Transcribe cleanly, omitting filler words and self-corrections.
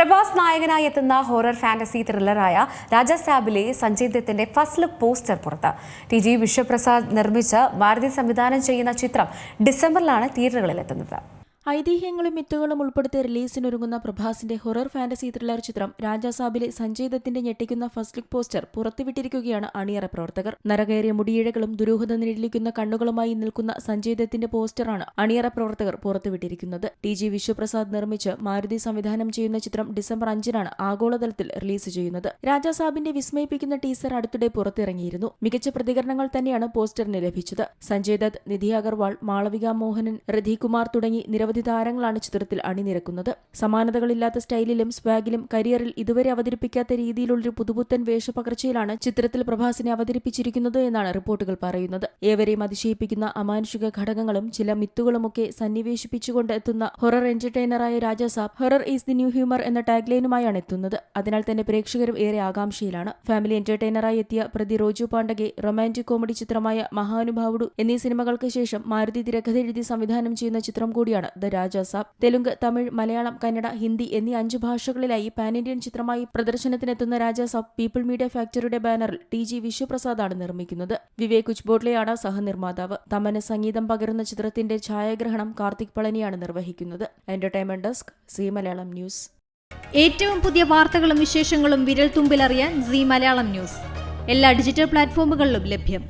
പ്രഭാസ് നായകനായി എത്തുന്ന horror fantasy ത്രില്ലറായ രാജാസാബിലെ സഞ്ജയ് ദത്തിന്റെ ഫസ്റ്റ് ലുക്ക് പോസ്റ്റർ പുറത്ത്. ടി.ജി. വിശ്വപ്രസാദ് നിർമ്മിച്ച് മാരുതി സംവിധാനം ചെയ്യുന്ന ചിത്രം ഡിസംബറിലാണ് തിയേറ്ററുകളിൽ എത്തുന്നത്. ഐതിഹ്യങ്ങളും മിത്തുകളും ഉൾപ്പെടുത്തി റിലീസിനൊരുങ്ങുന്ന പ്രഭാസിന്റെ ഹൊറർ ഫാന്റസി ത്രില്ലർ ചിത്രം രാജാസാബിലെ സഞ്ജയ് ദത്തിന്റെ ഞെട്ടിക്കുന്ന ഫസ്റ്റ് ലുക്ക് പോസ്റ്റർ പുറത്തുവിട്ടിരിക്കുകയാണ് അണിയറ പ്രവർത്തകർ. നരകയറിയ മുടിയിഴകളും ദുരൂഹത നിഴലിക്കുന്ന കണ്ണുകളുമായി നിൽക്കുന്ന സഞ്ജയ് ദത്തിന്റെ പോസ്റ്ററാണ് അണിയറ പ്രവർത്തകർ പുറത്തുവിട്ടിരിക്കുന്നത്. ടി.ജി. വിശ്വപ്രസാദ് നിർമ്മിച്ച് മാരുതി സംവിധാനം ചെയ്യുന്ന ചിത്രം ഡിസംബർ 5-നാണ് ആഗോളതലത്തിൽ റിലീസ് ചെയ്യുന്നത്. രാജാസാബിന്റെ വിസ്മയിപ്പിക്കുന്ന ടീസർ അടുത്തിടെ പുറത്തിറങ്ങിയിരുന്നു. മികച്ച പ്രതികരണങ്ങൾ തന്നെയാണ് പോസ്റ്ററിന് ലഭിച്ചത്. സഞ്ജയ് ദത്ത്, നിധി അഗർവാൾ, മാളവിക മോഹനൻ, രതികുമാർ തുടങ്ങി നിരവധി താരങ്ങളാണ് ചിത്രത്തിൽ അണിനിരക്കുന്നത്. സമാനതകളില്ലാത്ത സ്റ്റൈലിലും സ്വാഗിലും കരിയറിൽ ഇതുവരെ അവതരിപ്പിക്കാത്ത രീതിയിലുള്ളൊരു പുതുപുത്തൻ വേഷപകർച്ചയിലാണ് ചിത്രത്തിൽ പ്രഭാസിനെ അവതരിപ്പിച്ചിരിക്കുന്നത് എന്നാണ് റിപ്പോർട്ടുകൾ പറയുന്നത്. ഏവരെയും അതിശയിപ്പിക്കുന്ന അമാനുഷിക ഘടകങ്ങളും ചില മിത്തുകളുമൊക്കെ സന്നിവേശിപ്പിച്ചുകൊണ്ട് എത്തുന്ന ഹൊറർ എന്റർടൈനറായ Rajasaab horror is the new humour എന്ന ടാഗ്ലൈനുമായാണ് എത്തുന്നത്. അതിനാൽ തന്നെ പ്രേക്ഷകരും ഏറെ ആകാംക്ഷയിലാണ്. ഫാമിലി എന്റർടൈനറായി എത്തിയ പ്രതി റോജു പാണ്ഡഗെ, റൊമാന്റിക് കോമഡി ചിത്രമായ മഹാനുഭാവുഡു എന്നീ സിനിമകൾക്ക് ശേഷം മാരുതി തിരക്കഥ എഴുതി സംവിധാനം ചെയ്യുന്ന ചിത്രം കൂടിയാണ് ദ രാജാസാബ്. തെലുങ്ക്, തമിഴ്, മലയാളം, കന്നഡ, ഹിന്ദി എന്നീ 5 ഭാഷകളിലായി പാൻ ഇന്ത്യൻ ചിത്രമായി പ്രദർശനത്തിനെത്തുന്ന രാജാസാബ് പീപ്പിൾ മീഡിയ ഫാക്ടറിയുടെ ബാനറിൽ ടി.ജി. വിശ്വപ്രസാദാണ് നിർമ്മിക്കുന്നത്. വിവേക് ഉച്ച്ബോട്ട്ലെയാണ് സഹനിർമ്മാതാവ്. തമന് സംഗീതം പകരുന്ന ചിത്രത്തിന്റെ ഛായാഗ്രഹണം കാർത്തിക് പളനിയാണ് നിർവഹിക്കുന്നത്. Entertainment desk, Zee Malayalam news. ഏറ്റവും പുതിയ വാർത്തകളും വിശേഷങ്ങളും വിരൽ തുമ്പിലറിയാൻ സീ മലയാളം ന്യൂസ് എല്ലാ ഡിജിറ്റൽ പ്ലാറ്റ്ഫോമുകളിലും ലഭ്യം.